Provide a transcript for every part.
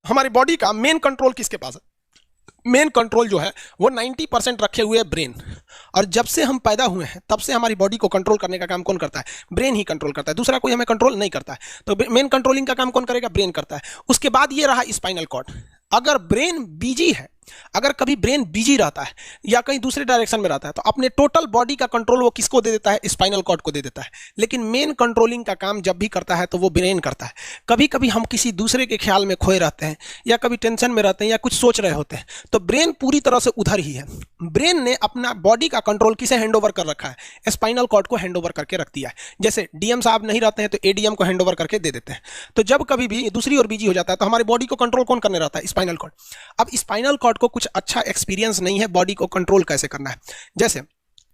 हमारी बॉडी का main control किसके पास है? मेन कंट्रोल जो है वो 90% रखे हुए है ब्रेन। और जब से हम पैदा हुए हैं तब से हमारी बॉडी को कंट्रोल करने का काम कौन करता है? ब्रेन ही कंट्रोल करता है, दूसरा कोई हमें कंट्रोल नहीं करता है। तो मेन कंट्रोलिंग का काम कौन करेगा? ब्रेन करता है। उसके बाद ये रहा स्पाइनल कॉर्ड। अगर ब्रेन बिजी है, अगर कभी ब्रेन बिजी रहता है या कहीं दूसरे डायरेक्शन में रहता है, तो अपने टोटल बॉडी का कंट्रोल वो किसको दे देता है? स्पाइनल कॉर्ड को दे देता है। लेकिन मेन कंट्रोलिंग का काम जब भी करता है तो वो ब्रेन करता है। कभी कभी हम किसी दूसरे के ख्याल में खोए रहते हैं या कभी टेंशन में रहते हैं या कुछ सोच रहे होते हैं, तो ब्रेन पूरी तरह से उधर ही है। ब्रेन ने अपना बॉडी का कंट्रोल किसे हैंडओवर कर रखा है? स्पाइनल कॉर्ड को हैंडओवर करके रख दिया है। जैसे डीएम साहब नहीं रहते हैं तो एडीएम को हैंडओवर करके दे देते हैं। तो जब कभी भी दूसरी ओर बिजी हो जाता है तो हमारी बॉडी को कंट्रोल कौन करने रहता है? Spinal cord. अब स्पाइनल कॉर्ड को कुछ अच्छा एक्सपीरियंस नहीं है बॉडी को कंट्रोल कैसे करना है। जैसे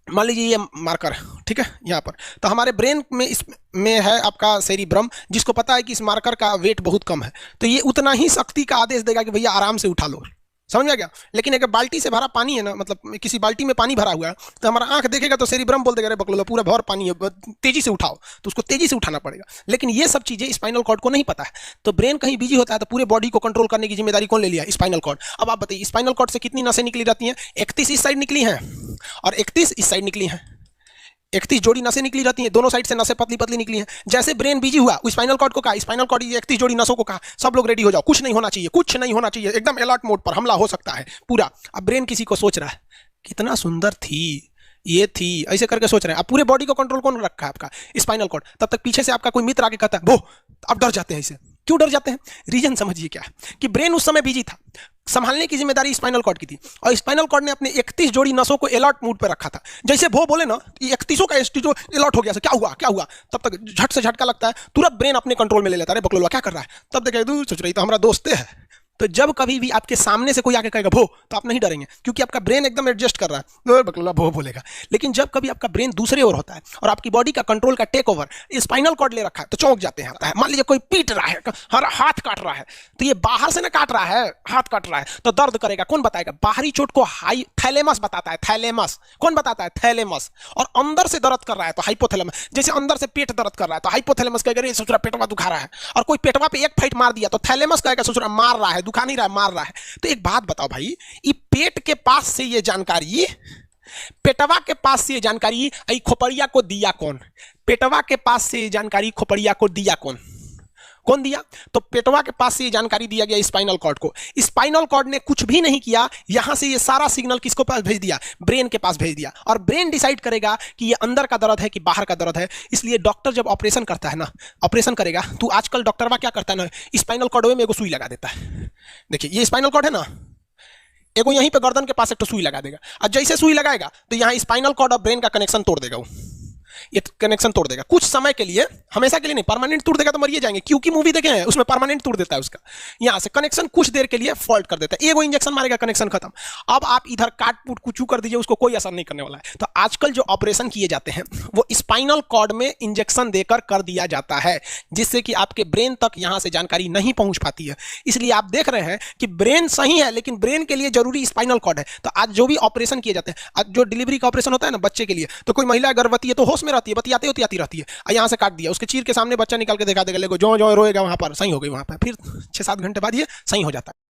मान लीजिए ये मार्कर, ठीक है, यहाँ पर तो हमारे ब्रेन में इसमें है आपका सेरिब्रम, जिसको पता है कि इस मार्कर का वेट बहुत कम है, तो ये उतना ही शक्ति का आदेश देगा कि भैया आराम से उठा लो। समझ में गया? लेकिन अगर बाल्टी से भरा पानी है ना, मतलब किसी बाल्टी में पानी भरा हुआ है, तो हमारा आंख देखेगा तो सेरिब्रम बोल देगा अरे बकलोला पूरा भर पानी है, तेजी से उठाओ, तो उसको तेजी से उठाना पड़ेगा। लेकिन ये सब चीजें स्पाइनल कॉर्ड को नहीं पता है। तो ब्रेन कहीं बिजी होता है तो पूरे बॉडी को कंट्रोल करने की जिम्मेदारी कौन ले लिया? Spinal cord. अब आप बताइए स्पाइनल कॉर्ड से कितनी नसें निकली रहती हैं? 31 इस साइड निकली हैं और 31 इस साइड निकली हैं। 31 जोड़ी नसें निकली रहती हैं, दोनों साइड से नसें पतली पतली निकली हैं। जैसे ब्रेन बिजी हुआ, स्पाइनल कॉर्ड को कहा, स्पाइनल कॉर्ड 31 जोड़ी नसों को कहा, सब लोग रेडी हो जाओ, कुछ नहीं होना चाहिए, कुछ नहीं होना चाहिए, एकदम अलर्ट मोड पर, हमला हो सकता है पूरा। अब ब्रेन किसी को सोच रहा है कितना सुंदर थी ये थी, ऐसे करके सोच रहे हैं। अब पूरे बॉडी को कंट्रोल कौन रखा है? आपका स्पाइनल कॉर्ड। तब तक पीछे से आपका कोई मित्र आके कहता है वो, अब डर जाते हैं। इसे क्यों डर जाते हैं? रीजन समझिए क्या है कि ब्रेन उस समय बिजी था, संभालने की जिम्मेदारी स्पाइनल कॉर्ड की थी, और स्पाइनल कॉर्ड ने अपने 31 जोड़ी नसों को अलर्ट मूड पर रखा था। जैसे वो बोले ना कि 31 का जो अलर्ट हो गया, क्या हुआ क्या हुआ, तब तक झट से झटका लगता है, तुरंत ब्रेन अपने कंट्रोल में ले लेता है। अरे बकलोला क्या कर रहा है? तब देखे दूर सोच रही तो हमारा दोस्त है। तो जब कभी भी आपके सामने से कोई आके कहेगा भो, तो आप नहीं डरेंगे, क्योंकि आपका ब्रेन एकदम एडजस्ट कर रहा है, बकलोला भो बोलेगा। लेकिन जब कभी आपका ब्रेन दूसरे ओर होता है और आपकी बॉडी का कंट्रोल का टेक ओवर स्पाइनल कॉर्ड ले रखा है, तो चौंक जाते हैं। मान लीजिए कोई पीट रहा है, हाथ काट रहा है, तो ये बाहर से ना काट रहा है, हाथ काट रहा है, तो दर्द करेगा। कौन बताएगा? बाहरी चोट को थैलेमस बताता है। थैलेमस कौन बताता है? थैलेमस। और अंदर से दर्द कर रहा है तो हाइपोथैलेमस। जैसे अंदर से पेट दर्द कर रहा है तो हाइपोथैलेमस कहेगा सोच रहा पेटवा दुखा रहा है, और कोई पेटवा पे एक फाइट मार दिया तो थैलेमस कहेगा सोच रहा मार रहा है, दुखा नहीं रहा है, मार रहा है। तो एक बात बताओ भाई, ये पेट के पास से ये जानकारी, पेटवा के पास से ये जानकारी खोपड़िया को दिया कौन? पेटवा के पास से ये जानकारी खोपड़िया को दिया कौन? कौन दिया? तो पेटवा के पास से ये जानकारी दिया गया स्पाइनल कॉर्ड को। स्पाइनल कॉर्ड ने कुछ भी नहीं किया, यहां से ये सारा सिग्नल किसको पास भेज दिया? ब्रेन के पास भेज दिया। और ब्रेन डिसाइड करेगा कि ये अंदर का दर्द है कि बाहर का दर्द है। इसलिए डॉक्टर जब ऑपरेशन करता है ना, ऑपरेशन करेगा तो आजकल डॉक्टरवा क्या करता है ना, स्पाइनल कॉर्ड में एगो सुई लगा देता है। देखिए ये स्पाइनल कॉर्ड है ना, एगो यहीं पे गर्दन के पास एक तो सुई लगा देगा, और जैसे सुई लगाएगा तो यहां स्पाइनल कॉर्ड और ब्रेन का कनेक्शन तोड़ देगा। वो ये कनेक्शन तोड़ देगा कुछ समय के लिए, हमेशा के लिए नहीं। परमानेंट तोड़ देगा तो मरिए जाएंगे, क्योंकि मूवी देखे हैं उसमें परमानेंट तोड़ देता है उसका। यहां से कनेक्शन कुछ देर के लिए फॉल्ट कर देता है, एगो इंजेक्शन मारेगा, कनेक्शन खत्म। अब आप इधर काट पुट कुचू कर दीजिए, उसको कोई असर नहीं करने वाला है। तो आजकल जो ऑपरेशन किए जाते हैं वो स्पाइनल कॉर्ड में इंजेक्शन देकर कर दिया जाता है, जिससे कि आपके ब्रेन तक यहां से जानकारी नहीं पहुंच पाती है। इसलिए आप देख रहे हैं कि ब्रेन सही है, लेकिन ब्रेन के लिए जरूरी स्पाइनल कॉर्ड है। तो आज जो भी ऑपरेशन किए जाते हैं, आज जो डिलीवरी का ऑपरेशन होता है ना बच्चे के लिए, तो कोई महिला गर्भवती है तो होश में रहती है, बतियाते होती रहती है, यहां से काट दिया, उसके चीर के सामने बच्चा निकाल के दिखा देगा, जो रोएगा वहां पर सही हो गई, वहां पर फिर 6-7 घंटे बाद ये सही हो जाता है।